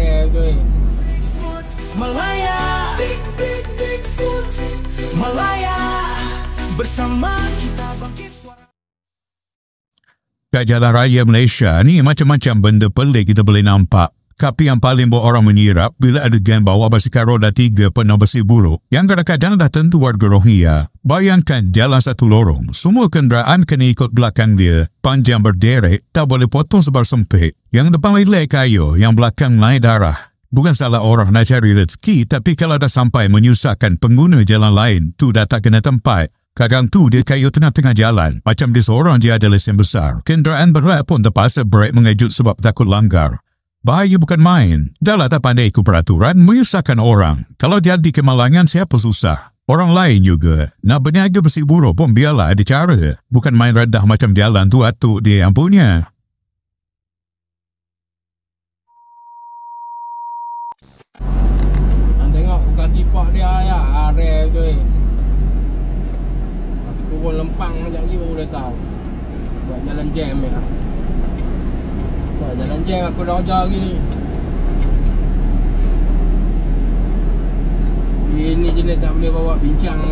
Arif tu. Malaya, Bigfoot Malaya, bersama kita bangkit suara. Kat jalan raya Malaysia ni macam-macam benda pelik kita boleh nampak. Tapi yang paling buat orang menyirap bila ada geng bawa basikal roda 3 penuh besi buruk yang kadang-kadang dah tentu warga Rohingya. Bayangkan jalan satu lorong, semua kenderaan kena ikut belakang dia, panjang berderet, tak boleh potong sebar sempit. Yang depan lelai kayu, yang belakang naik darah. Bukan salah orang nak cari rezeki, tapi kalau dah sampai menyusahkan pengguna jalan lain, tu dah tak kena tempat. Kadang tu dia kayu tengah-tengah jalan, macam dia seorang dia ada lesen besar. Kenderaan berat pun terpaksa brek mengejut sebab takut langgar. Bahaya bukan main. Dah lah tak pandai ikut peraturan, menyusahkan orang. Kalau jadi kemalangan, siapa susah? Orang lain juga. Nak berniaga besi buruk pun biarlah ada cara. Bukan main redah macam jalan tu atuk dia yang punya. Tengok bukan tipak dia ya, Arif tu. Aku turun lempang sekejap lagi baru boleh tahu. Buat jalan jam ya. Buat jalan jam aku dah ajar lagi ni. Ini jenis tak boleh bawa bincang